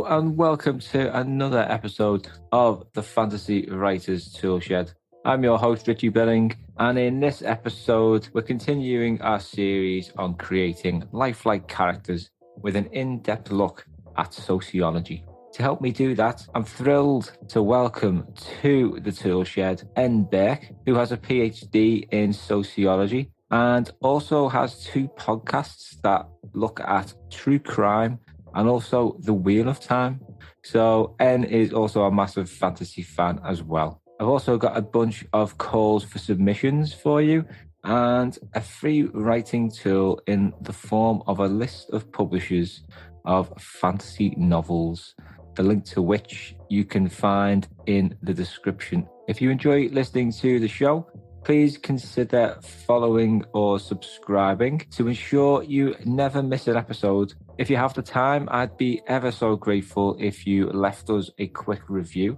and welcome to another episode of the Fantasy Writers Toolshed. I'm your host, Richie Billing, and in this episode, we're continuing our series on creating lifelike characters with an in-depth look at sociology. To help me do that, I'm thrilled to welcome to the Toolshed Enn Burke, who has a PhD in sociology and also has two podcasts that look at true crime and also the Wheel of Time. So Enn is also a massive fantasy fan as well. I've also got a bunch of calls for submissions for you and a free writing tool in the form of a list of publishers of fantasy novels, the link to which you can find in the description. If you enjoy listening to the show, please consider following or subscribing to ensure you never miss an episode. If you have the time, I'd be ever so grateful if you left us a quick review.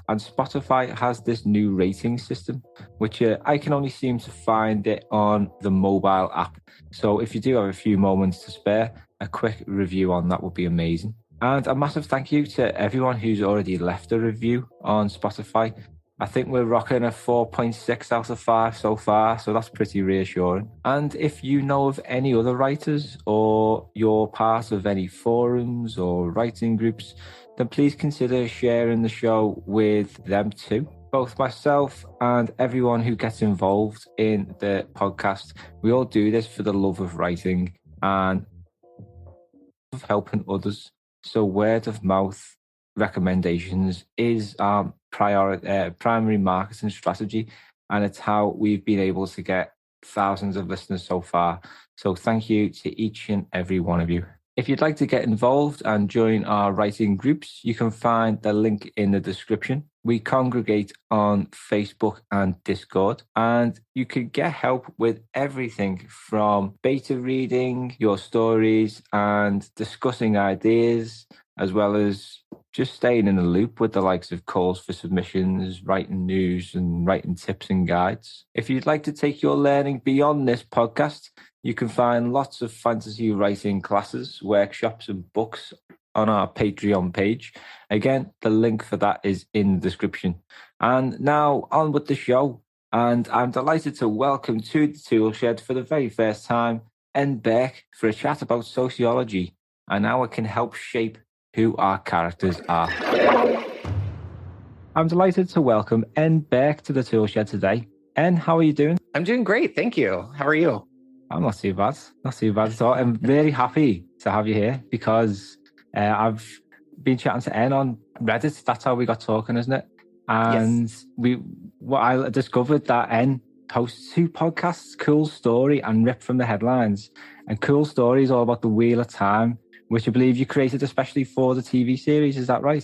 And Spotify has this new rating system, which I can only seem to find it on the mobile app. So if you do have a few moments to spare, a quick review on that would be amazing. And a massive thank you to everyone who's already left a review on Spotify. I think we're rocking a 4.6 out of 5 so far, so that's pretty reassuring. And if you know of any other writers or you're part of any forums or writing groups, then please consider sharing the show with them too. Both myself and everyone who gets involved in the podcast, we all do this for the love of writing and of helping others. So word of mouth recommendations is our primary marketing strategy, and it's how we've been able to get thousands of listeners so far. So thank you to each and every one of you. If you'd like to get involved and join our writing groups, you can find the link in the description. We congregate on Facebook and Discord, and you can get help with everything from beta reading your stories and discussing ideas, as well as just staying in the loop with the likes of calls for submissions, writing news, and writing tips and guides. If you'd like to take your learning beyond this podcast, you can find lots of fantasy writing classes, workshops, and books on our Patreon page. Again, the link for that is in the description. And now on with the show. And I'm delighted to welcome to the Toolshed for the very first time, Enn Burke, for a chat about sociology and how it can help shape who our characters are. I'm delighted to welcome Enn Burke to the Toolshed today. Enn, how are you doing? I'm doing great, thank you. How are you? I'm not too bad. Not too bad at all. I'm very happy to have you here because I've been chatting to Enn on Reddit. That's how we got talking, isn't it? And yes. I discovered that Enn hosts two podcasts, Cool Story and Rip from the Headlines. And Cool Story is all about the Wheel of Time, which I believe you created especially for the TV series. Is that right?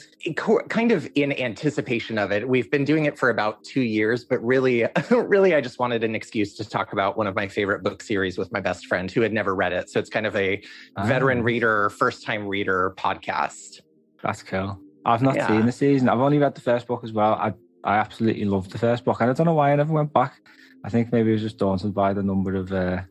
Kind of in anticipation of it. We've been doing it for about 2 years, but really, I just wanted an excuse to talk about one of my favorite book series with my best friend who had never read it. So it's kind of a veteran reader, first-time reader podcast. That's cool. I've not seen the season. I've only read the first book as well. I absolutely loved the first book, and I don't know why I never went back. I think maybe I was just daunted by the number of the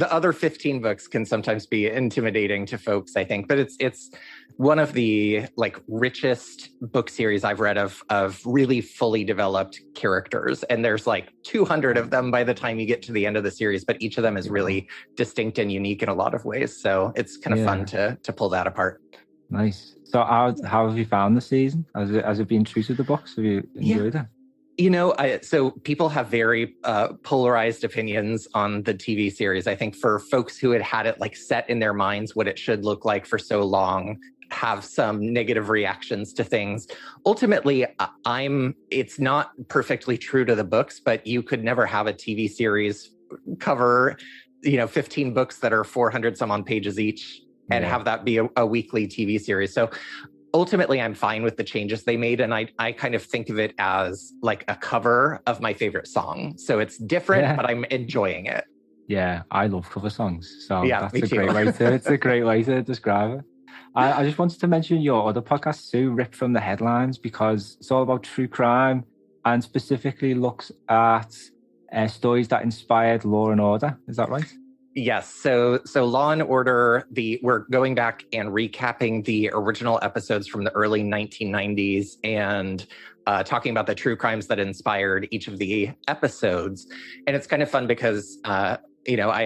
other 15 books can sometimes be intimidating to folks, I think, but it's one of the richest book series I've read of really fully developed characters, and there's 200 of them by the time you get to the end of the series, but each of them is really distinct and unique in a lot of ways, so it's kind of fun to pull that apart. Nice. So how have you found the season? Has it been true to the books? Have you enjoyed it? You know, so people have very polarized opinions on the TV series. I think for folks who had it set in their minds what it should look like for so long, have some negative reactions to things. Ultimately, it's not perfectly true to the books, but you could never have a TV series cover, 15 books that are 400 some odd pages each and have that be a weekly TV series. So ultimately, I'm fine with the changes they made, and I kind of think of it as a cover of my favorite song. So it's different, but I'm enjoying it. Yeah, I love cover songs. So that's it's a great way to describe it. I just wanted to mention your other podcast too, Rip from the Headlines, because it's all about true crime and specifically looks at stories that inspired Law and Order. Is that right? Yes. So Law and Order, we're going back and recapping the original episodes from the early 1990s and talking about the true crimes that inspired each of the episodes. And it's kind of fun because I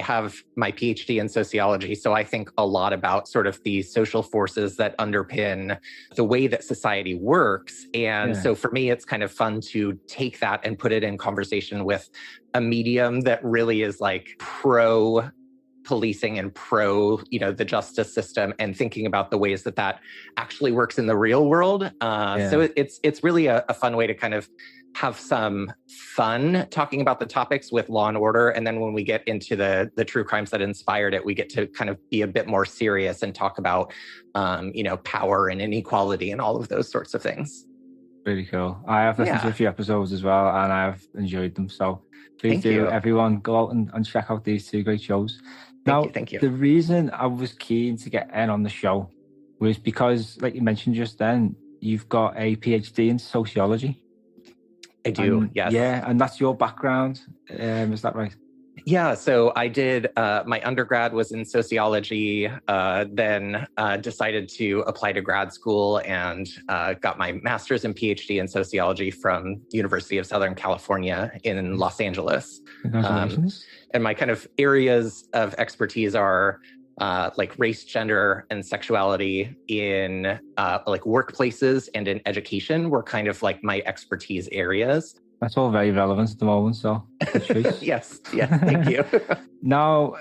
have my PhD in sociology, so I think a lot about sort of the social forces that underpin the way that society works. And so for me, it's kind of fun to take that and put it in conversation with a medium that really is like pro policing and pro, the justice system, and thinking about the ways that actually works in the real world. So it's really a fun way to kind of have some fun talking about the topics with Law and Order. And then when we get into the true crimes that inspired it, we get to kind of be a bit more serious and talk about, power and inequality and all of those sorts of things. Really cool. I have listened to a few episodes as well, and I've enjoyed them. So please everyone go out and check out these two great shows. Thank you. The reason I was keen to get Enn on the show was because, like you mentioned just then, you've got a PhD in sociology. I do, yes. Yeah, and that's your background. Is that right? Yeah, so I did, my undergrad was in sociology, then decided to apply to grad school and got my master's and PhD in sociology from University of Southern California in Los Angeles. Congratulations. And my kind of areas of expertise are like race, gender, and sexuality in like workplaces and in education were kind of like my expertise areas. That's all very relevant at the moment, so good choice. Yes, thank you. Now,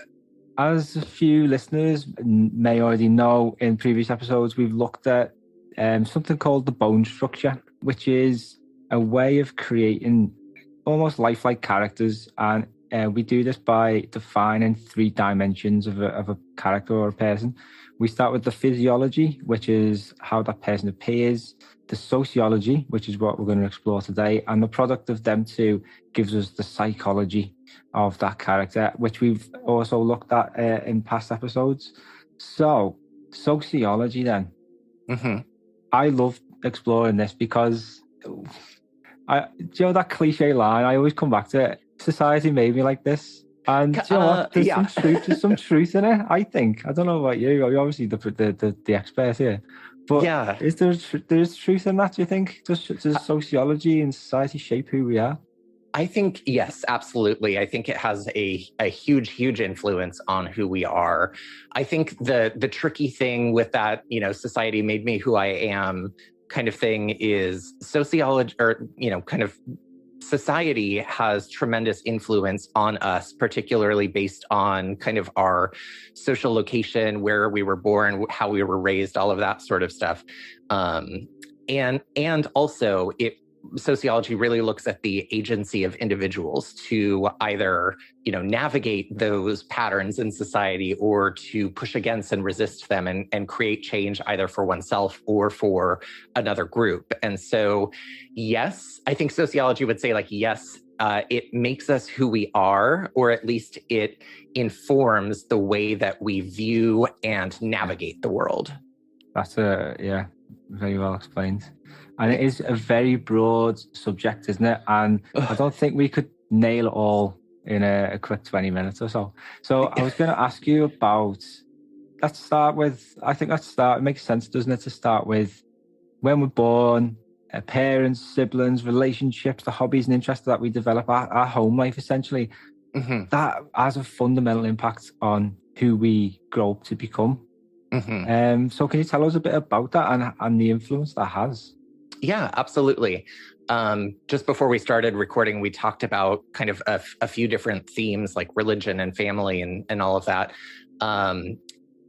as a few listeners may already know, in previous episodes, we've looked at something called the bone structure, which is a way of creating almost lifelike characters. And we do this by defining 3 dimensions of a character or a person. We start with the physiology, which is how that person appears, the sociology, which is what we're going to explore today, and the product of them two gives us the psychology of that character, which we've also looked at in past episodes. So, sociology then. Mm-hmm. I love exploring this because, do you know that cliche line? I always come back to it. Society made me like this. And do you know what? There's some truth in it, I think. I don't know about you. You're obviously the expert here. But is there's truth in that, do you think? Does sociology and society shape who we are? I think, yes, absolutely. I think it has a huge, huge influence on who we are. I think the tricky thing with that, society made me who I am kind of thing is sociology, or, kind of society has tremendous influence on us, particularly based on kind of our social location, where we were born, how we were raised, all of that sort of stuff. And also sociology really looks at the agency of individuals to either, navigate those patterns in society or to push against and resist them and create change either for oneself or for another group. And so, yes, I think sociology would say yes, it makes us who we are, or at least it informs the way that we view and navigate the world. That's very well explained. And it is a very broad subject, isn't it? And I don't think we could nail it all in a quick 20 minutes or so. So I was going to ask you about, it makes sense, doesn't it, to start with when we're born, parents, siblings, relationships, the hobbies and interests that we develop, our home life, essentially. Mm-hmm. That has a fundamental impact on who we grow up to become. Mm-hmm. So can you tell us a bit about that and the influence that has? Yeah, absolutely. Just before we started recording, we talked about kind of a few different themes like religion and family and all of that.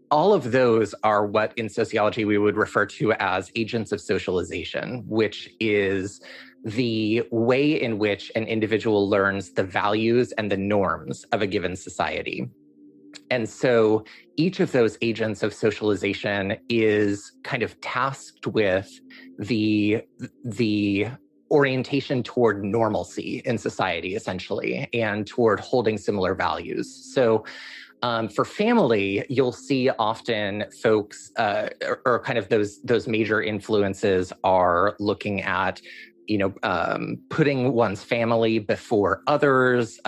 All of those are what in sociology we would refer to as agents of socialization, which is the way in which an individual learns the values and the norms of a given society. And so each of those agents of socialization is kind of tasked with the orientation toward normalcy in society, essentially, and toward holding similar values. So for family, you'll see often folks or kind of those major influences are looking at putting one's family before others,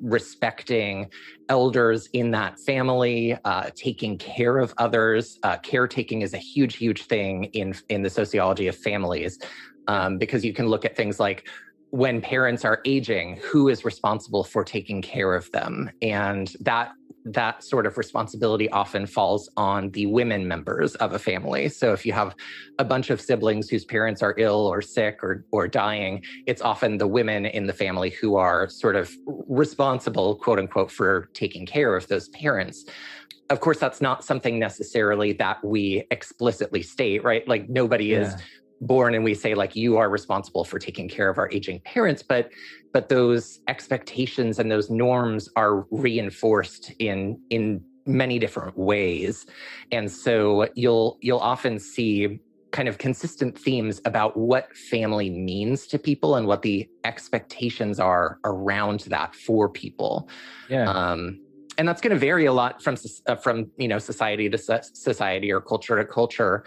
respecting elders in that family, taking care of others. Caretaking is a huge, huge thing in the sociology of families, because you can look at things like when parents are aging, who is responsible for taking care of them? And that sort of responsibility often falls on the women members of a family. So if you have a bunch of siblings whose parents are ill or sick or dying, it's often the women in the family who are sort of responsible, quote unquote, for taking care of those parents. Of course, that's not something necessarily that we explicitly state, right? Like nobody is born and we say like, you are responsible for taking care of our aging parents, but those expectations and those norms are reinforced in many different ways. And so you'll often see kind of consistent themes about what family means to people and what the expectations are around that for people. And that's going to vary a lot from society to society or culture to culture.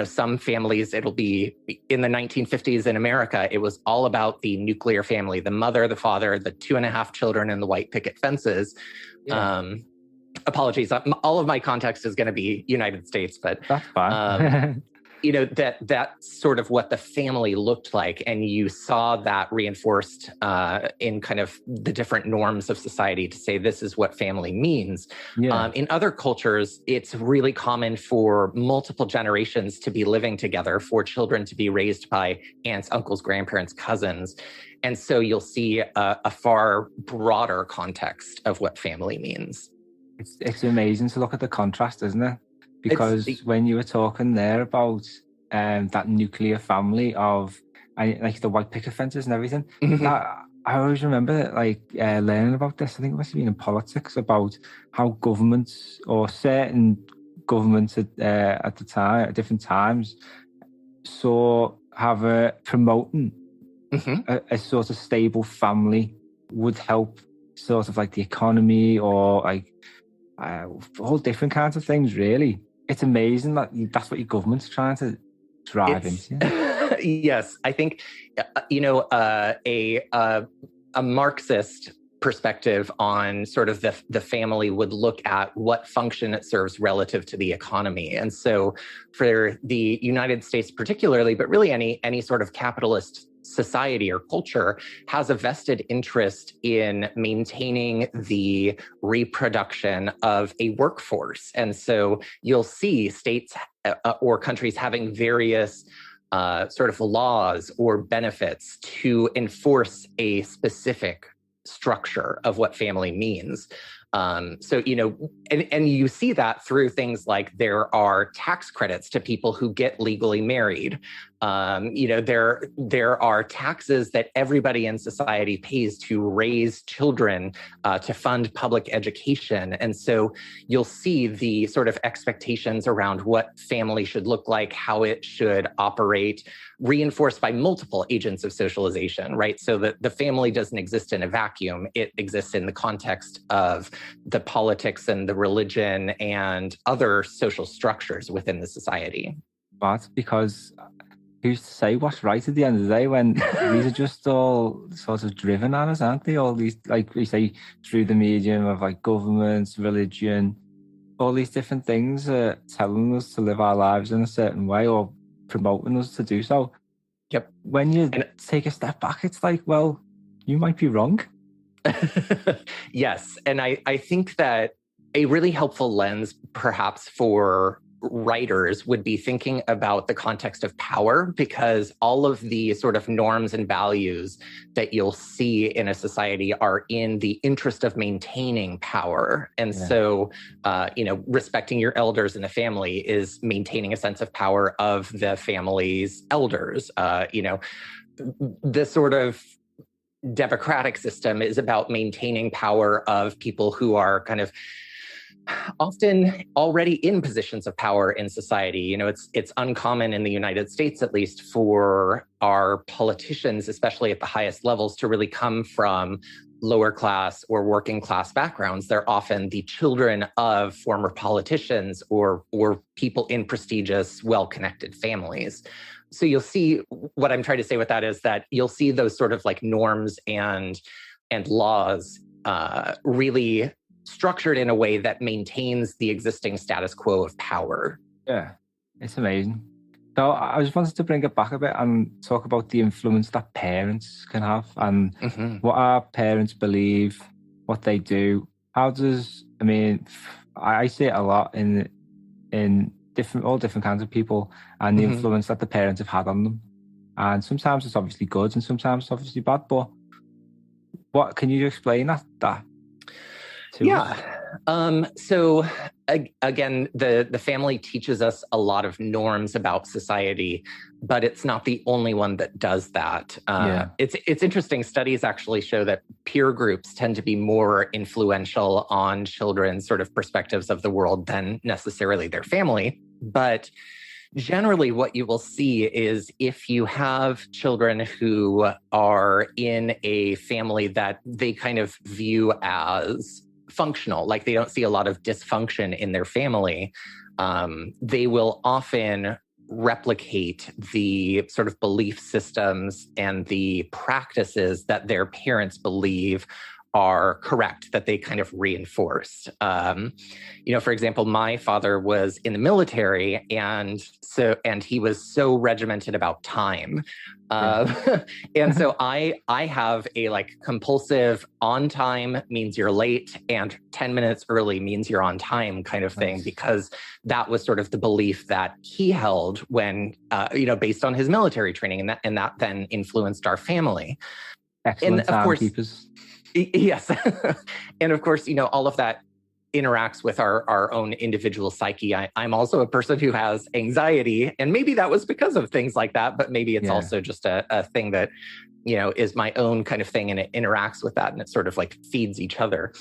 Some families, it'll be in the 1950s in America, it was all about the nuclear family, the mother, the father, the 2.5 children, and the white picket fences. Apologies, all of my context is going to be United States, but that's fine. That's sort of what the family looked like. And you saw that reinforced in kind of the different norms of society to say, this is what family means. In other cultures, it's really common for multiple generations to be living together, for children to be raised by aunts, uncles, grandparents, cousins. And so you'll see a far broader context of what family means. It's amazing to look at the contrast, isn't it? Because when you were talking there about that nuclear family of like the white picket fences and everything, I always remember learning about this. I think it must have been in politics, about how governments or certain governments at the time, at different times, promoting a sort of stable family would help sort of like the economy or like all different kinds of things, really. It's amazing that that's what your government's trying to drive into. Yes, I think, a Marxist perspective on sort of the family would look at what function it serves relative to the economy. And so for the United States particularly, but really any sort of capitalist society or culture, has a vested interest in maintaining the reproduction of a workforce. And so you'll see states or countries having various sort of laws or benefits to enforce a specific structure of what family means. And you see that through things like there are tax credits to people who get legally married. There are taxes that everybody in society pays to raise children, to fund public education. And so you'll see the sort of expectations around what family should look like, how it should operate, reinforced by multiple agents of socialization, right? So that the family doesn't exist in a vacuum. It exists in the context of the politics and the religion and other social structures within the society. But because who's to say what's right at the end of the day when these are just all sort of driven at us, aren't they? All these, like we say, through the medium of like governments, religion, all these different things are telling us to live our lives in a certain way or promoting us to do so. Yep. When you take a step back, it's like, well, you might be wrong. Yes. And I think that a really helpful lens perhaps for writers would be thinking about the context of power, because all of the sort of norms and values that you'll see in a society are in the interest of maintaining power. And so, respecting your elders in the family is maintaining a sense of power of the family's elders. The sort of democratic system is about maintaining power of people who are kind of often already in positions of power in society. It's uncommon in the United States, at least, for our politicians, especially at the highest levels, to really come from lower class or working class backgrounds. They're often the children of former politicians or people in prestigious, well-connected families. so you'll see what I'm trying to say with that is that you'll see those sort of like norms and laws really structured in a way that maintains the existing status quo of power. Yeah, it's amazing. So I just wanted to bring it back a bit and talk about the influence that parents can have and what our parents believe, what they do. How does, I mean, I see it a lot in all different kinds of people and the influence that the parents have had on them. And sometimes it's obviously good and sometimes it's obviously bad, but what can you explain that to us? So again, the family teaches us a lot of norms about society, but it's not the only one that does that. It's interesting. Studies actually show that peer groups tend to be more influential on children's sort of perspectives of the world than necessarily their family. But generally, what you will see is if you have children who are in a family that they kind of view as functional, like they don't see a lot of dysfunction in their family, they will often replicate the sort of belief systems and the practices that their parents believe are correct, that they kind of reinforce. For example, my father was in the military, and he was so regimented about time. And so I have a like compulsive on time means you're late and 10 minutes early means you're on time kind of thing, because that was sort of the belief that he held when, based on his military training, and that then influenced our family. Excellent timekeepers. Yes. And of course, all of that interacts with our own individual psyche. I'm also a person who has anxiety, and maybe that was because of things like that, but maybe it's also just a thing that, is my own kind of thing, and it interacts with that, and it sort of like feeds each other.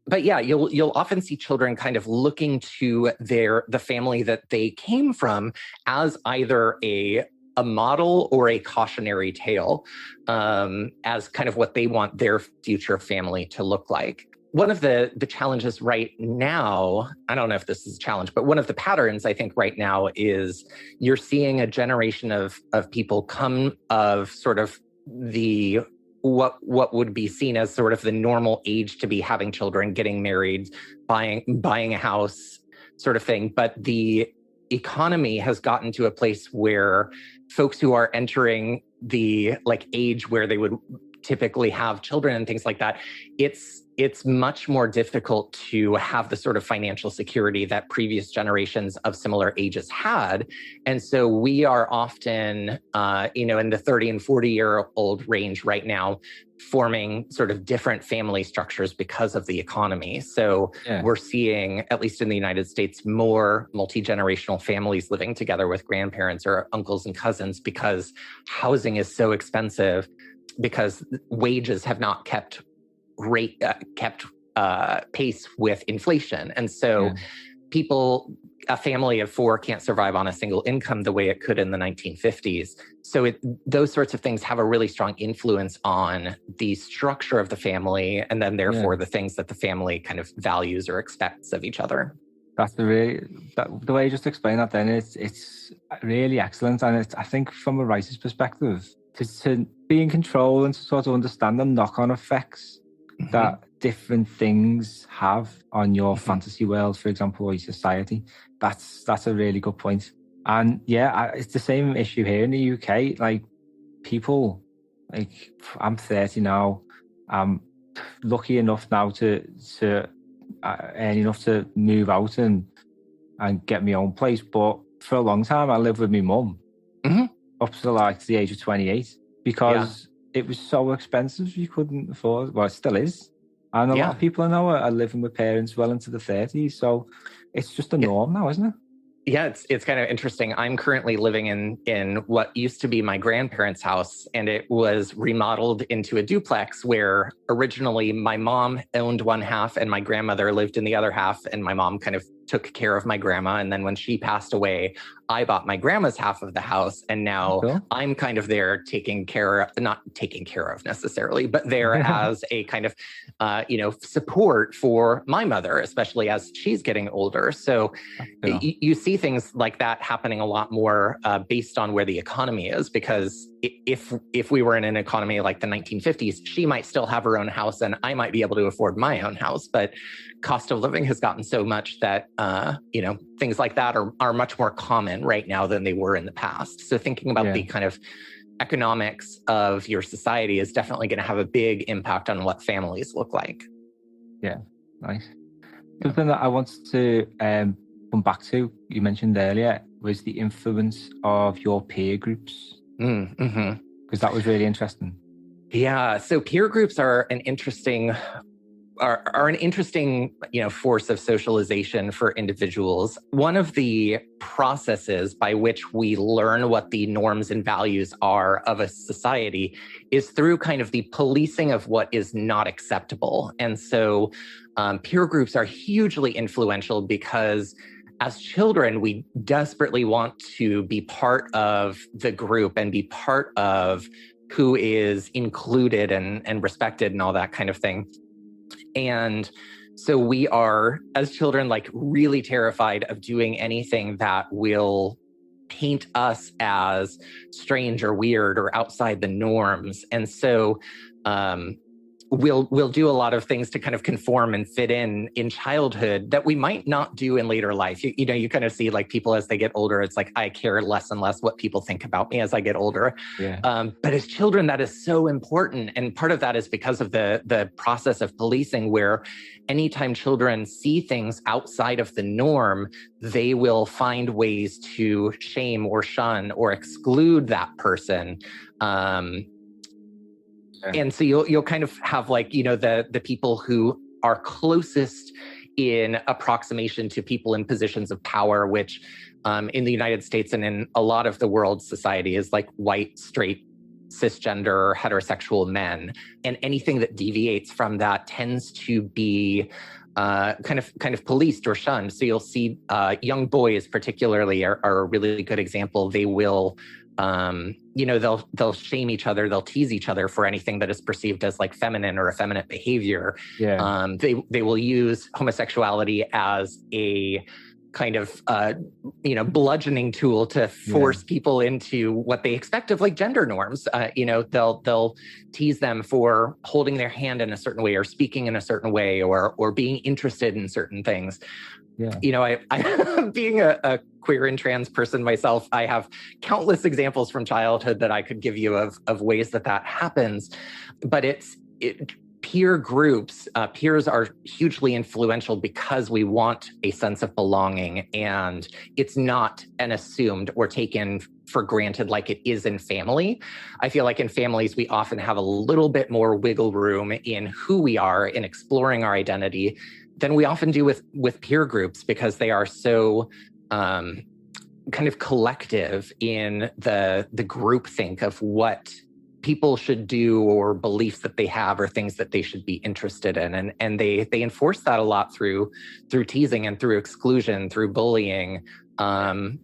But yeah, you'll often see children kind of looking to the family that they came from as either a model or a cautionary tale, as kind of what they want their future family to look like. One of the challenges right now, I don't know if this is a challenge, but one of the patterns I think right now is you're seeing a generation of people come of sort of what would be seen as sort of the normal age to be having children, getting married, buying a house sort of thing. But the economy has gotten to a place where folks who are entering the like age where they would typically have children and things like that, it's much more difficult to have the sort of financial security that previous generations of similar ages had. And so we are often, in the 30 and 40-year-old range right now, forming sort of different family structures because of the economy. So we're seeing, at least in the United States, more multi-generational families living together with grandparents or uncles and cousins because housing is so expensive, because wages have not kept pace with inflation. And so a family of four can't survive on a single income the way it could in the 1950s. So those sorts of things have a really strong influence on the structure of the family, and then therefore the things that the family kind of values or expects of each other. That's the way you just explained that then, it's really excellent. And I think from a writer's perspective, to be in control and to sort of understand the knock-on effects that different things have on your fantasy world, for example, or your society. That's a really good point. And it's the same issue here in the UK. Like people, like I'm 30 now. I'm lucky enough now to earn enough to move out and get my own place. But for a long time, I lived with my mum up to like the age of 28 because it was so expensive you couldn't afford. Well, it still is. And a lot of people I know are living with parents well into the 30s. So it's just a norm now, isn't it? Yeah, it's kind of interesting. I'm currently living in what used to be my grandparents' house, and it was remodeled into a duplex where originally my mom owned one half and my grandmother lived in the other half, and my mom kind of took care of my grandma. And then when she passed away, I bought my grandma's half of the house. And now I'm kind of there not taking care of necessarily, but there as a kind of, support for my mother, especially as she's getting older. So you see things like that happening a lot more based on where the economy is, because if we were in an economy like the 1950s, she might still have her own house and I might be able to afford my own house. But cost of living has gotten so much that, things like that are much more common right now than they were in the past. So thinking about the kind of economics of your society is definitely going to have a big impact on what families look like. Yeah. Nice. Something that I wanted to come back to, you mentioned earlier, was the influence of your peer groups. Because that was really interesting. Yeah. So peer groups are an interesting force of socialization for individuals. One of the processes by which we learn what the norms and values are of a society is through kind of the policing of what is not acceptable. And so peer groups are hugely influential because as children, we desperately want to be part of the group and be part of who is included and respected and all that kind of thing. And so we are, as children, like really terrified of doing anything that will paint us as strange or weird or outside the norms. And so we'll do a lot of things to kind of conform and fit in childhood that we might not do in later life. You kind of see like people as they get older, it's like, I care less and less what people think about me as I get older. But as children, that is so important. And part of that is because of the process of policing, where anytime children see things outside of the norm, they will find ways to shame or shun or exclude that person. And so you'll kind of have like, the people who are closest in approximation to people in positions of power, which in the United States and in a lot of the world's society is like white, straight, cisgender, heterosexual men. And anything that deviates from that tends to be kind of policed or shunned. So you'll see young boys particularly are a really good example. They will they'll shame each other, they'll tease each other for anything that is perceived as like feminine or effeminate behavior. They will use homosexuality as a kind of bludgeoning tool to force people into what they expect of like gender norms. They'll tease them for holding their hand in a certain way or speaking in a certain way or being interested in certain things. I being a queer and trans person myself, I have countless examples from childhood that I could give you of ways that happens. But peer groups, peers are hugely influential because we want a sense of belonging, and it's not an assumed or taken for granted like it is in family. I feel like in families, we often have a little bit more wiggle room in who we are in exploring our identity than we often do with peer groups, because they are so kind of collective in the groupthink of what people should do or beliefs that they have or things that they should be interested in. And they enforce that a lot through teasing and through exclusion, through bullying. Sorry.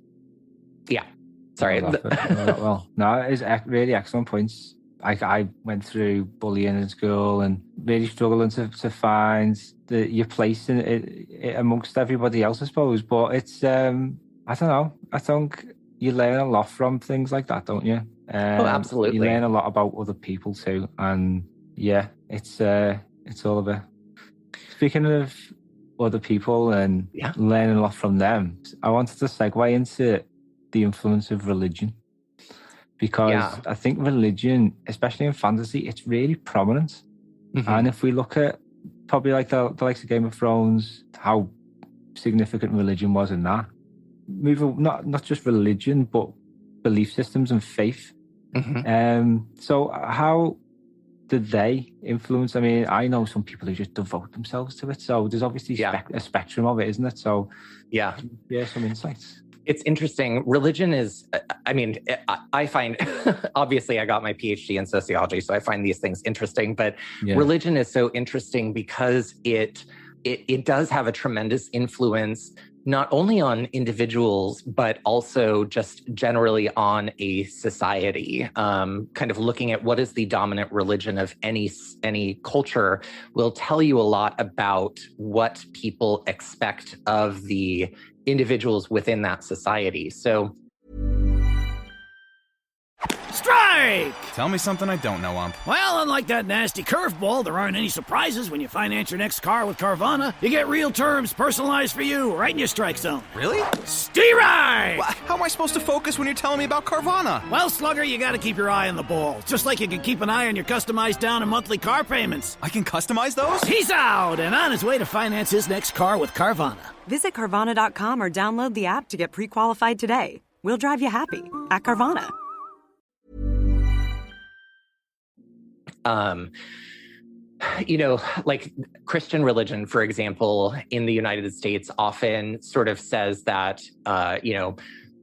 Well, no, it's really excellent points. I went through bullying in school and really struggling to find your place in it amongst everybody else, I suppose. But it's, I don't know. I think you learn a lot from things like that, don't you? Absolutely. You learn a lot about other people too. And yeah, it's all of it. Speaking of other people and learning a lot from them, I wanted to segue into the influence of religion. Because I think religion, especially in fantasy, it's really prominent. And if we look at probably like the likes of Game of Thrones, how significant religion was in that. Not just religion, but belief systems and faith. So how did they influence? I mean, I know some people who just devote themselves to it. So there's obviously a spectrum of it, isn't it? So some insights. It's interesting. Religion is, I find, obviously I got my PhD in sociology, so I find these things interesting, but religion is so interesting because it does have a tremendous influence not only on individuals, but also just generally on a society. Kind of looking at what is the dominant religion of any culture will tell you a lot about what people expect of the individuals within that society. So, Strike! Tell me something I don't know, Ump. Well, unlike that nasty curveball, there aren't any surprises when you finance your next car with Carvana. You get real terms personalized for you right in your strike zone. Really? Steer-right! How am I supposed to focus when you're telling me about Carvana? Well, Slugger, you gotta keep your eye on the ball. Just like you can keep an eye on your customized down and monthly car payments. I can customize those? He's out and on his way to finance his next car with Carvana. Visit Carvana.com or download the app to get pre-qualified today. We'll drive you happy at Carvana. Like Christian religion, for example, in the United States often sort of says that,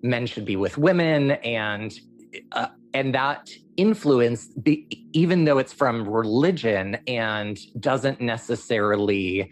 men should be with women and that influence, even though it's from religion and doesn't necessarily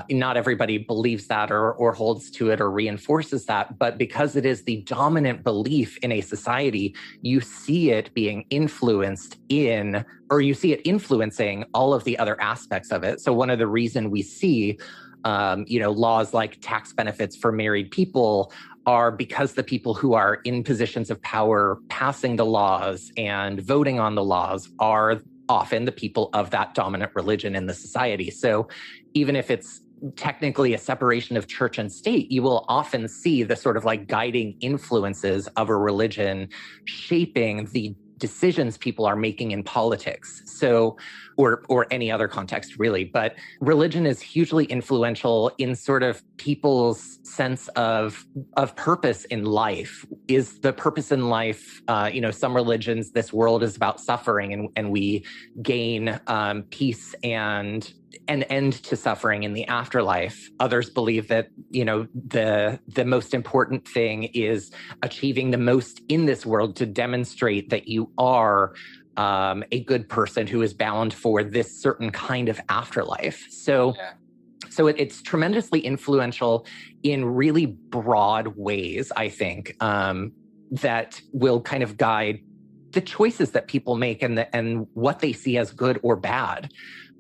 not everybody believes that or holds to it or reinforces that, but because it is the dominant belief in a society, you see it being influenced you see it influencing all of the other aspects of it. So one of the reasons we see, laws like tax benefits for married people are because the people who are in positions of power passing the laws and voting on the laws are often the people of that dominant religion in the society. So even if it's technically a separation of church and state, you will often see the sort of like guiding influences of a religion shaping the decisions people are making in politics. So, or any other context really, but religion is hugely influential in sort of people's sense of purpose in life. Is the purpose in life, some religions, this world is about suffering and we gain peace and an end to suffering in the afterlife. Others believe that, the most important thing is achieving the most in this world to demonstrate that you are a good person who is bound for this certain kind of afterlife. So it's tremendously influential in really broad ways, I think, that will kind of guide the choices that people make and what they see as good or bad.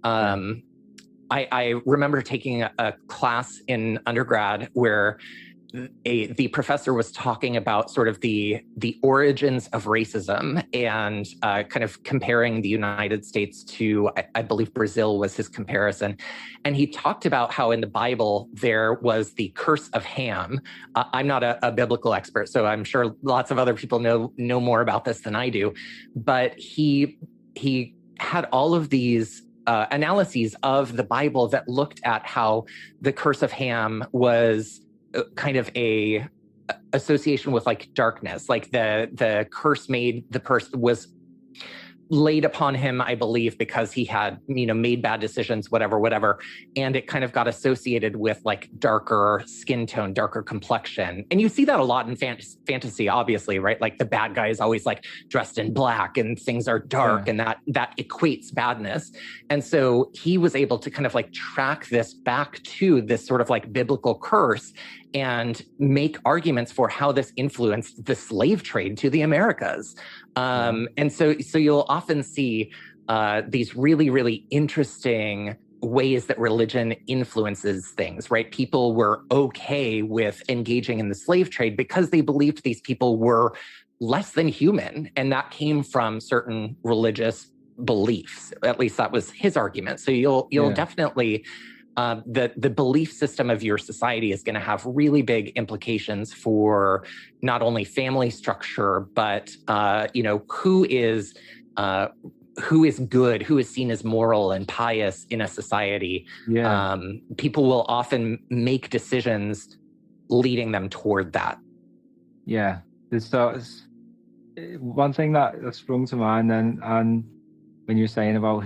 I remember taking a class in undergrad where the professor was talking about sort of the origins of racism and kind of comparing the United States to, I believe Brazil was his comparison. And he talked about how in the Bible there was the curse of Ham. I'm not a biblical expert, so I'm sure lots of other people know more about this than I do. But he had all of these analyses of the Bible that looked at how the curse of Ham was kind of a association with like darkness, like the curse made the person was laid upon him, I believe, because he had, made bad decisions, whatever. And it kind of got associated with like darker skin tone, darker complexion. And you see that a lot in fantasy, obviously, right? Like the bad guy is always like dressed in black and things are dark and that equates badness. And so he was able to kind of like track this back to this sort of like biblical curse and make arguments for how this influenced the slave trade to the Americas. And so you'll often see these really, really interesting ways that religion influences things, right? People were okay with engaging in the slave trade because they believed these people were less than human. And that came from certain religious beliefs. At least that was his argument. So you'll definitely... the belief system of your society is going to have really big implications for not only family structure, but who is good, who is seen as moral and pious in a society. People will often make decisions leading them toward that. Yeah, it's one thing that sprung to mind then, and when you're saying about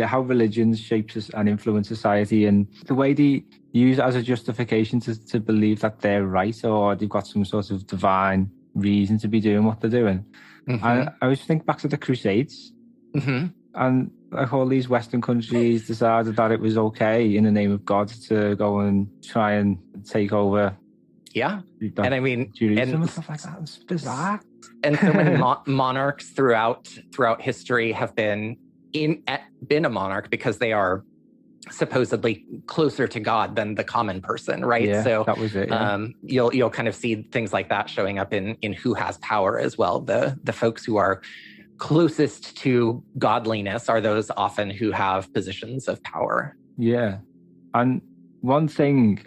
how religion shapes and influence society, and the way they use it as a justification to believe that they're right or they've got some sort of divine reason to be doing what they're doing. Mm-hmm. I always think back to the Crusades, and like all these Western countries decided that it was okay in the name of God to go and try and take over. Yeah. And I mean, Judaism and stuff like that. It's bizarre. And so many monarchs throughout history have been a monarch because they are supposedly closer to God than the common person, right? Yeah, so that was it. Yeah. You'll kind of see things like that showing up in who has power as well. The folks who are closest to godliness are those often who have positions of power. Yeah. And one thing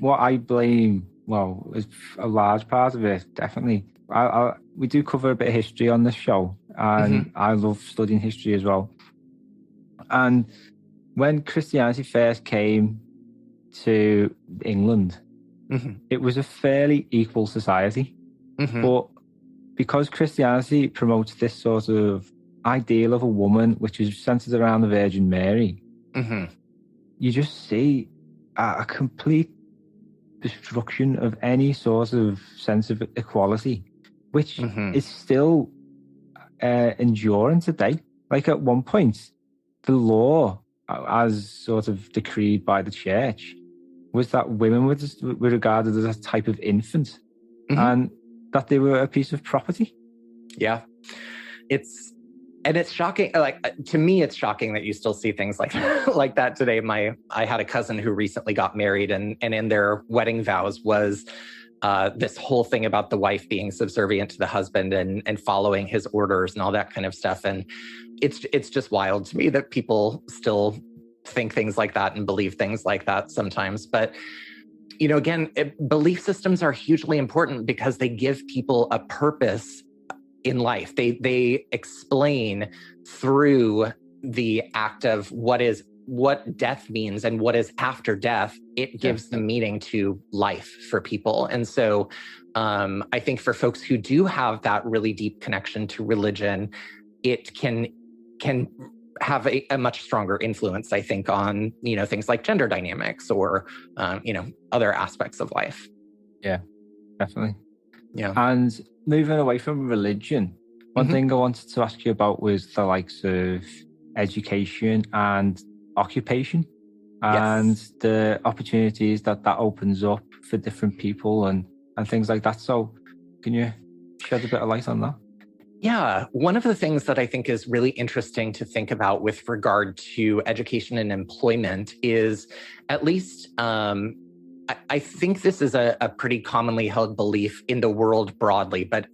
what I blame, well, is a large part of it, definitely. We do cover a bit of history on this show, and I love studying history as well. And when Christianity first came to England, it was a fairly equal society. But because Christianity promotes this sort of ideal of a woman, which is centered around the Virgin Mary, you just see a complete destruction of any sort of sense of equality, which is still enduring today. Like at one point, the law, as sort of decreed by the church, was that women were regarded as a type of infant, and that they were a piece of property. Yeah. It's shocking. Like, to me, it's shocking that you still see things like that today. I had a cousin who recently got married, and in their wedding vows was this whole thing about the wife being subservient to the husband and following his orders and all that kind of stuff. And it's just wild to me that people still think things like that and believe things like that sometimes. But, again, belief systems are hugely important because they give people a purpose in life. They explain through the act of what death means and what is after death. It gives the meaning to life for people. And so I think for folks who do have that really deep connection to religion, it can have a much stronger influence, I think, on, things like gender dynamics or, other aspects of life. Yeah, definitely. Yeah. And moving away from religion, one thing I wanted to ask you about was the likes of education and occupation and the opportunities that opens up for different people and things like that. So can you shed a bit of light on that? Yeah. One of the things that I think is really interesting to think about with regard to education and employment is, at least I think this is a pretty commonly held belief in the world broadly, but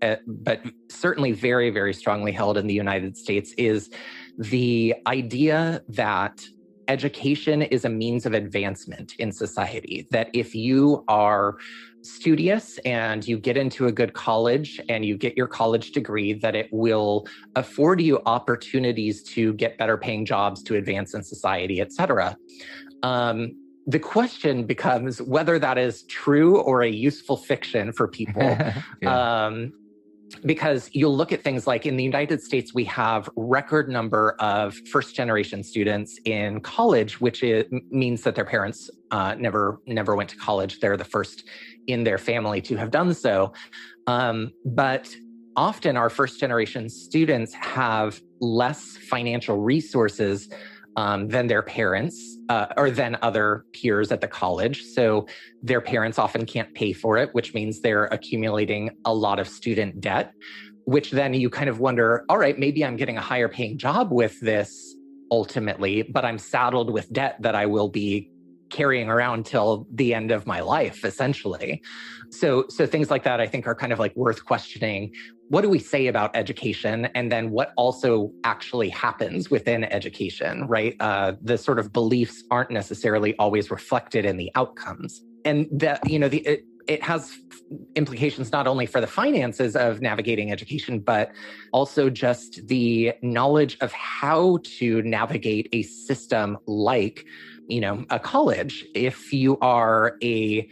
certainly very, very strongly held in the United States, is the idea that education is a means of advancement in society. That if you are studious and you get into a good college and you get your college degree, that it will afford you opportunities to get better paying jobs, to advance in society, et cetera. The question becomes whether that is true or a useful fiction for people. Because you'll look at things like in the United States, we have record number of first generation students in college, which means that their parents never went to college. They're the first in their family to have done so. But often our first generation students have less financial resources than their parents or than other peers at the college. So their parents often can't pay for it, which means they're accumulating a lot of student debt, which then you kind of wonder, all right, maybe I'm getting a higher paying job with this ultimately, but I'm saddled with debt that I will be carrying around till the end of my life, essentially. So things like that, I think, are kind of like worth questioning. What do we say about education? And then what also actually happens within education, right? The sort of beliefs aren't necessarily always reflected in the outcomes. And that, it has implications not only for the finances of navigating education, but also just the knowledge of how to navigate a system like, a college. If you are a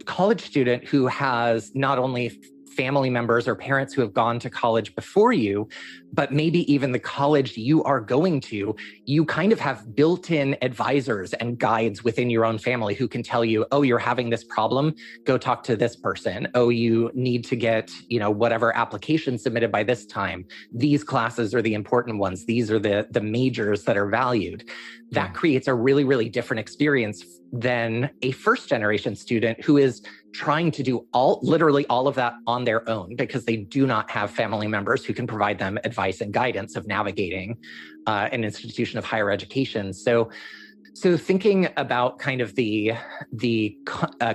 college student who has not only family members or parents who have gone to college before you, but maybe even the college you are going to, you kind of have built-in advisors and guides within your own family who can tell you, oh, you're having this problem, go talk to this person. Oh, you need to get, whatever application submitted by this time. These classes are the important ones. These are the majors that are valued. That creates a really, really different experience than a first-generation student who is trying to do literally all of that on their own because they do not have family members who can provide them advice and guidance of navigating an institution of higher education. So thinking about kind of the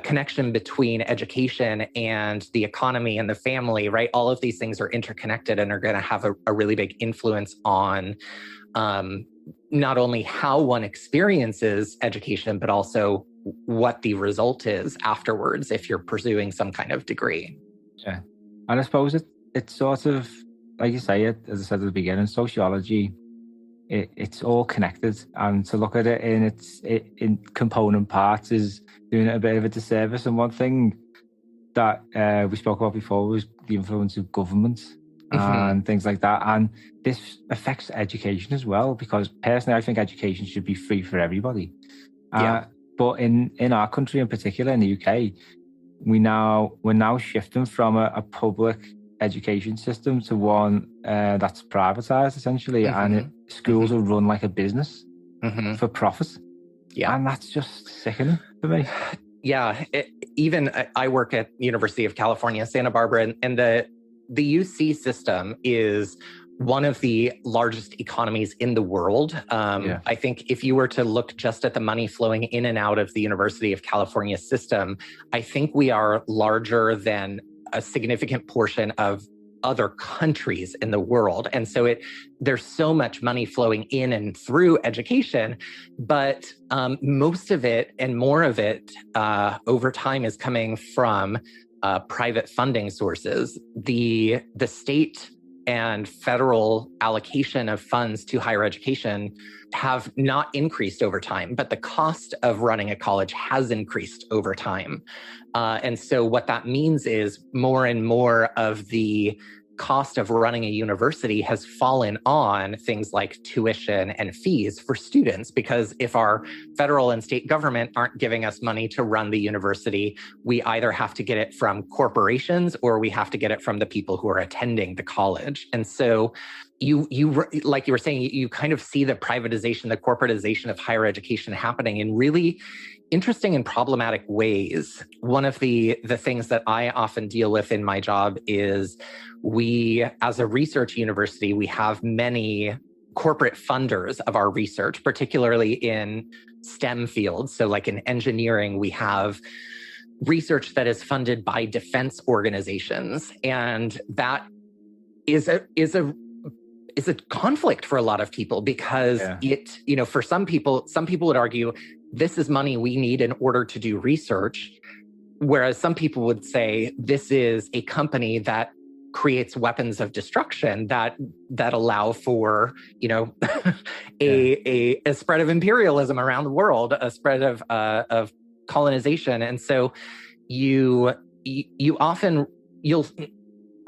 connection between education and the economy and the family, right? All of these things are interconnected and are going to have a really big influence on not only how one experiences education, but also what the result is afterwards if you're pursuing some kind of degree. Yeah. And I suppose it's sort of, like you say, as I said at the beginning, sociology, it's all connected. And to look at it in component parts is doing it a bit of a disservice. And one thing that we spoke about before was the influence of government and things like that. And this affects education as well, because personally, I think education should be free for everybody. But in our country in particular, in the UK, we're now shifting from a public education system to one that's privatized, essentially. And schools are run like a business for profit. Yeah. And that's just sickening for me. Yeah. I work at University of California, Santa Barbara, and the UC system is one of the largest economies in the world. I think if you were to look just at the money flowing in and out of the University of California system, I think we are larger than a significant portion of other countries in the world. And so there's so much money flowing in and through education, but most of it and more of it over time is coming from private funding sources. The state and federal allocation of funds to higher education have not increased over time, but the cost of running a college has increased over time. And so what that means is more and more of the cost of running a university has fallen on things like tuition and fees for students, because if our federal and state government aren't giving us money to run the university, we either have to get it from corporations or we have to get it from the people who are attending the college. And so you like you were saying, you kind of see the privatization, the corporatization of higher education happening in really interesting and problematic ways. One of the things that I often deal with in my job is we, as a research university, we have many corporate funders of our research, particularly in STEM fields. So like in engineering, we have research that is funded by defense organizations. And that is a conflict for a lot of people because for some people would argue this is money we need in order to do research. Whereas some people would say this is a company that creates weapons of destruction that allow for, a spread of imperialism around the world, a spread of colonization. And so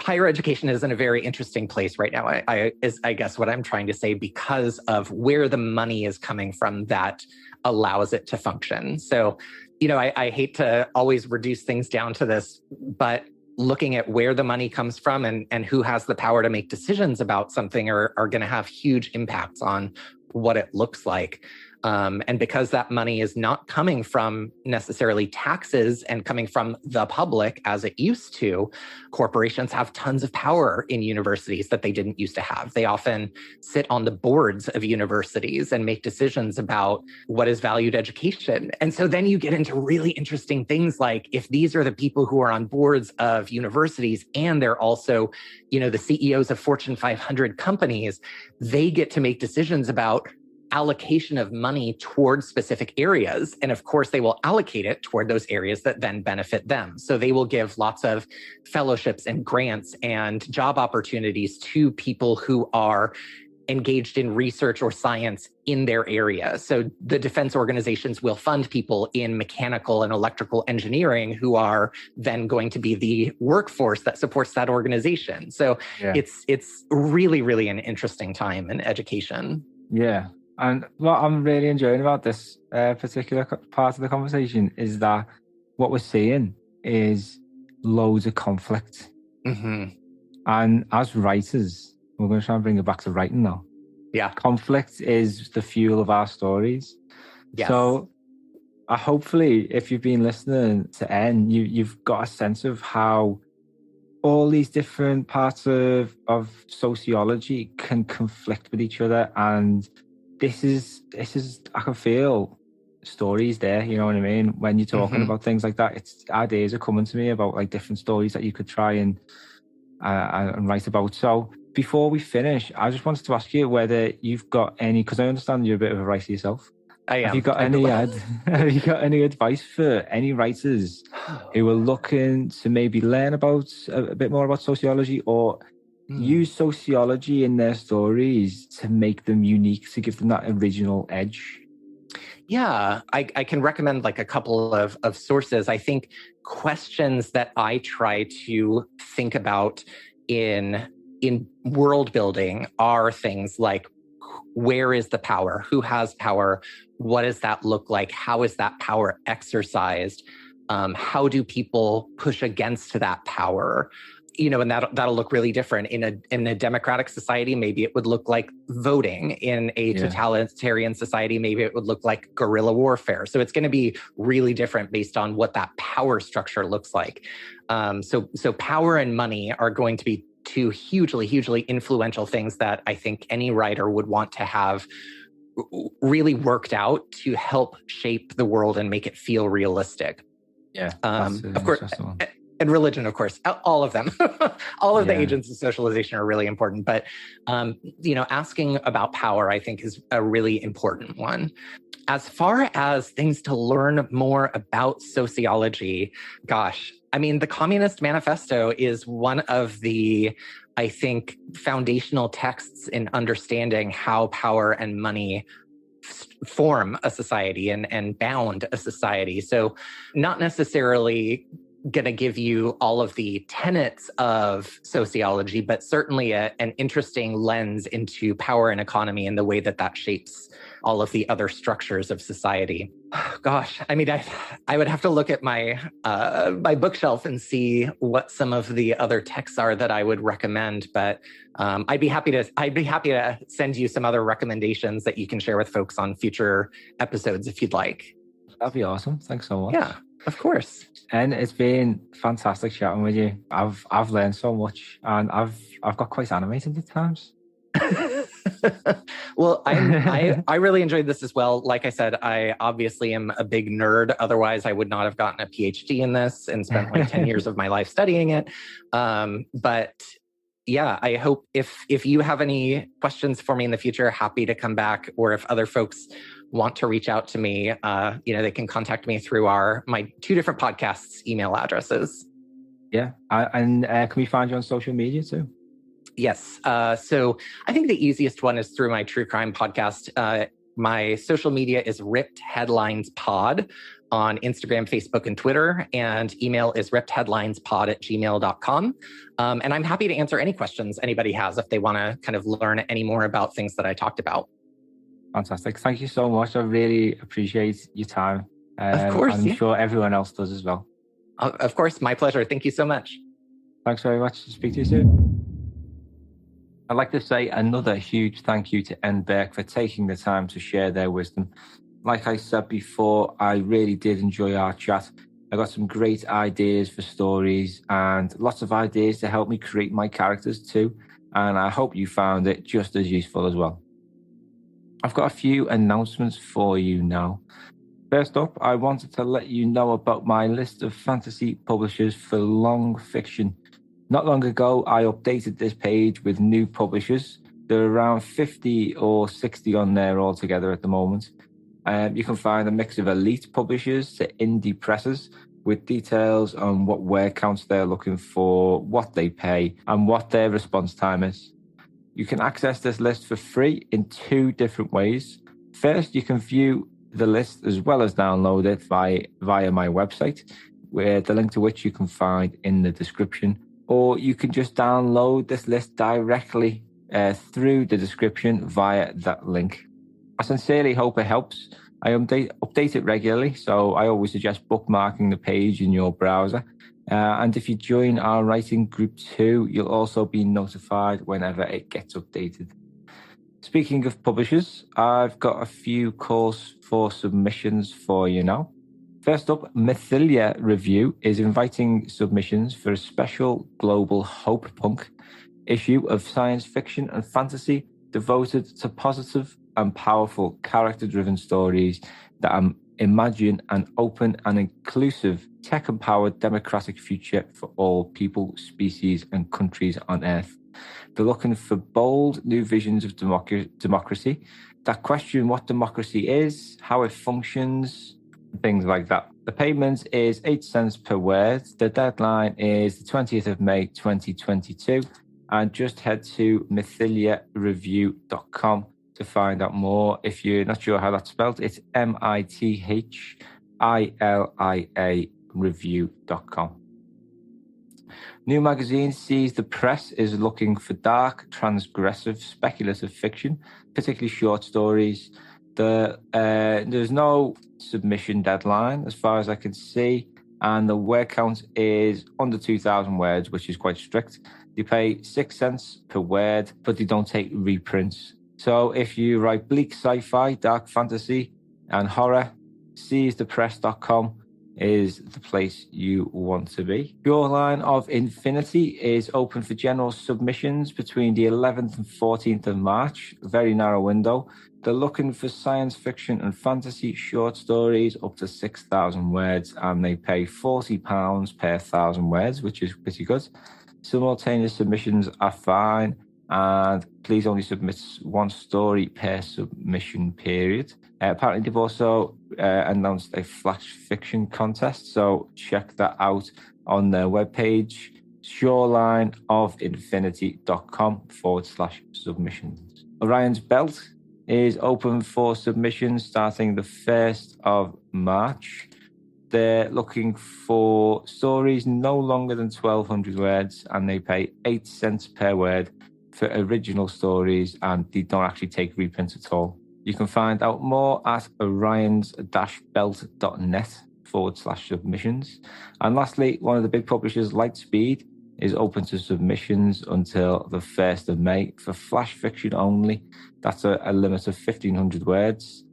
higher education is in a very interesting place right now. I guess what I'm trying to say, because of where the money is coming from that allows it to function. So, I hate to always reduce things down to this, but looking at where the money comes from and who has the power to make decisions about something are going to have huge impacts on what it looks like. And because that money is not coming from necessarily taxes and coming from the public as it used to, corporations have tons of power in universities that they didn't used to have. They often sit on the boards of universities and make decisions about what is valued education. And so then you get into really interesting things like if these are the people who are on boards of universities and they're also, the CEOs of Fortune 500 companies, they get to make decisions about allocation of money towards specific areas. And of course, they will allocate it toward those areas that then benefit them. So they will give lots of fellowships and grants and job opportunities to people who are engaged in research or science in their area. So the defense organizations will fund people in mechanical and electrical engineering who are then going to be the workforce that supports that organization. So it's really, really an interesting time in education. Yeah. And what I'm really enjoying about this particular part of the conversation is that what we're seeing is loads of conflict. Mm-hmm. And as writers, we're going to try and bring it back to writing now. Yeah. Conflict is the fuel of our stories. Yes. So hopefully, if you've been listening to Enn, you've got a sense of how all these different parts of sociology can conflict with each other. And this is I can feel stories there, you know what I mean? When you're talking about things like that, it's ideas are coming to me about like different stories that you could try and write about. So before we finish, I just wanted to ask you whether you've got any, because I understand you're a bit of a writer yourself. I am. Have you got any advice for any writers who are looking to maybe learn about a bit more about sociology or use sociology in their stories to make them unique, to give them that original edge? Yeah, I can recommend like a couple of sources. I think questions that I try to think about in world building are things like, where is the power? Who has power? What does that look like? How is that power exercised? How do people push against that power? You know, and that'll look really different in a democratic society. Maybe it would look like voting. In a totalitarian society, maybe it would look like guerrilla warfare. So it's going to be really different based on what that power structure looks like. So power and money are going to be two hugely, hugely influential things that I think any writer would want to have really worked out to help shape the world and make it feel realistic. Yeah, of course. And religion, of course, all of them. All of the agents of socialization are really important. But, asking about power, I think, is a really important one. As far as things to learn more about sociology, gosh, I mean, the Communist Manifesto is one of the, I think, foundational texts in understanding how power and money form a society and bound a society. So not necessarily going to give you all of the tenets of sociology, but certainly an interesting lens into power and economy and the way that shapes all of the other structures of society. Gosh, I mean, I would have to look at my my bookshelf and see what some of the other texts are that I would recommend. But I'd be happy to send you some other recommendations that you can share with folks on future episodes if you'd like. That'd be awesome. Thanks so much. Yeah, of course. And it's been fantastic chatting with you. I've learned so much, and I've got quite animated at times. Well, I really enjoyed this as well. Like I said, I obviously am a big nerd. Otherwise, I would not have gotten a PhD in this and spent like 10 years of my life studying it. But yeah, I hope if you have any questions for me in the future, happy to come back. Or if other folks want to reach out to me, they can contact me through my two different podcasts' email addresses. Yeah. And can we find you on social media too? Yes. So I think the easiest one is through my true crime podcast. My social media is Ripped Headlines Pod on Instagram, Facebook, and Twitter. And email is rippedheadlinespod@gmail.com. And I'm happy to answer any questions anybody has if they want to kind of learn any more about things that I talked about. Fantastic. Thank you so much. I really appreciate your time. Of course. I'm sure everyone else does as well. Of course. My pleasure. Thank you so much. Thanks very much. Speak to you soon. I'd like to say another huge thank you to Enn Burke for taking the time to share their wisdom. Like I said before, I really did enjoy our chat. I got some great ideas for stories and lots of ideas to help me create my characters too. And I hope you found it just as useful as well. I've got a few announcements for you now. First up, I wanted to let you know about my list of fantasy publishers for long fiction. Not long ago, I updated this page with new publishers. There are around 50 or 60 on there altogether at the moment. You can find a mix of elite publishers to indie presses with details on what word counts they're looking for, what they pay, and what their response time is. You can access this list for free in 2 different ways. First, you can view the list as well as download it via my website, where the link to which you can find in the description, or you can just download this list directly through the description via that link. I sincerely hope it helps. I update it regularly, so I always suggest bookmarking the page in your browser. And if you join our writing group too, you'll also be notified whenever it gets updated. Speaking of publishers, I've got a few calls for submissions for you now. First up, Mythilia Review is inviting submissions for a special global hope punk issue of science fiction and fantasy devoted to positive and powerful character-driven stories that imagine an open and inclusive tech-empowered democratic future for all people, species, and countries on Earth. They're looking for bold new visions of democracy that question what democracy is, how it functions, things like that. The payment is 8 cents per word. The deadline is the 20th of May, 2022. And just head to mythiliareview.com to find out more. If you're not sure how that's spelled, it's MITHILIA review.com. New magazine Seize the Press is looking for dark, transgressive, speculative fiction, particularly short stories. There's no submission deadline as far as I can see, and the word count is under 2,000 words, which is quite strict. They pay 6 cents per word, but they don't take reprints. So if you write bleak sci-fi, dark fantasy, and horror, seizethepress.com is the place you want to be. Shoreline of Infinity is open for general submissions between the 11th and 14th of March, a very narrow window. They're looking for science fiction and fantasy short stories up to 6,000 words, and they pay £40 per 1,000 words, which is pretty good. Simultaneous submissions are fine, and please only submit 1 story per submission period. Apparently, they've also announced a flash fiction contest, so check that out on their webpage, shorelineofinfinity.com/submissions. Orion's Belt is open for submissions starting the 1st of March. They're looking for stories no longer than 1,200 words, and they pay 8 cents per word for original stories, and they don't actually take reprints at all. You can find out more at orions-belt.net/submissions. And lastly, one of the big publishers, Lightspeed, is open to submissions until the 1st of May for flash fiction only. That's a limit of 1,500 words.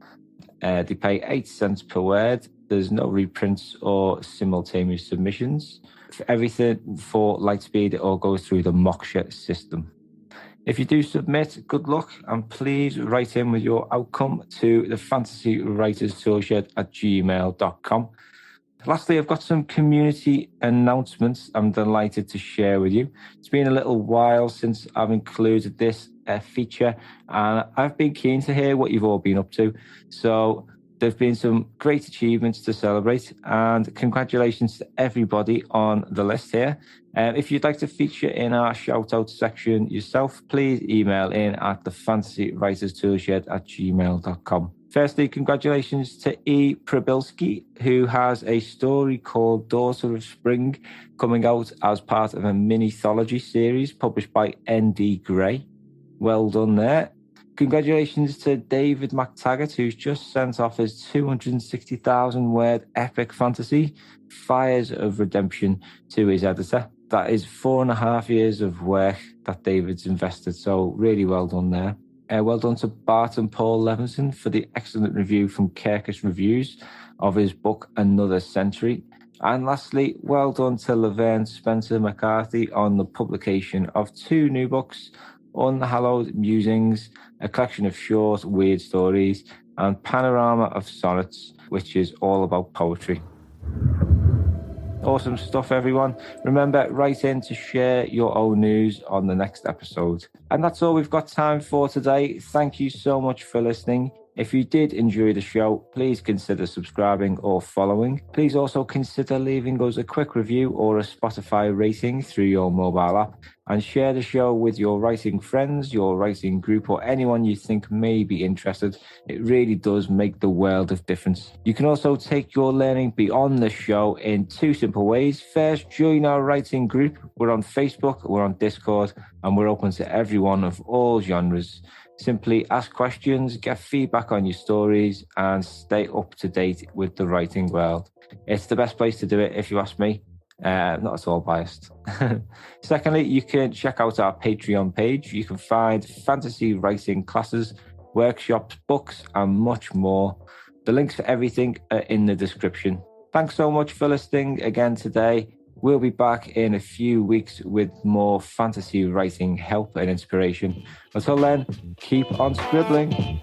They pay 8 cents per word. There's no reprints or simultaneous submissions. For everything for Lightspeed, it all goes through the Moksha system. If you do submit, good luck, and please write in with your outcome to the fantasywriterstoolshed@gmail.com. Lastly, I've got some community announcements I'm delighted to share with you. It's been a little while since I've included this feature, and I've been keen to hear what you've all been up to. So there've been some great achievements to celebrate, and congratulations to everybody on the list here. If you'd like to feature in our shout-out section yourself, please email in at thefantasywriterstoolshed@gmail.com. Firstly, congratulations to E. Prabilski, who has a story called Daughter of Spring coming out as part of a mini-thology series published by N.D. Gray. Well done there. Congratulations to David McTaggart, who's just sent off his 260,000-word epic fantasy, Fires of Redemption, to his editor. That is 4.5 years of work that David's invested, so really well done there. Well done to Bart and Paul Levinson for the excellent review from Kirkus Reviews of his book Another Century. And lastly, well done to Laverne Spencer McCarthy on the publication of 2 new books, Unhallowed Musings, a collection of short, weird stories, and Panorama of Sonnets, which is all about poetry. Awesome stuff, everyone. Remember, write in to share your own news on the next episode. And that's all we've got time for today. Thank you so much for listening. If you did enjoy the show, please consider subscribing or following. Please also consider leaving us a quick review or a Spotify rating through your mobile app, and share the show with your writing friends, your writing group, or anyone you think may be interested. It really does make the world of difference. You can also take your learning beyond the show in 2 simple ways. First, join our writing group. We're on Facebook, we're on Discord, and we're open to everyone of all genres. Simply ask questions, get feedback on your stories, and stay up to date with the writing world. It's the best place to do it, if you ask me. Not at all biased. Secondly, you can check out our Patreon page. You can find fantasy writing classes, workshops, books, and much more. The links for everything are in the description. Thanks so much for listening again today. We'll be back in a few weeks with more fantasy writing help and inspiration. Until then, keep on scribbling.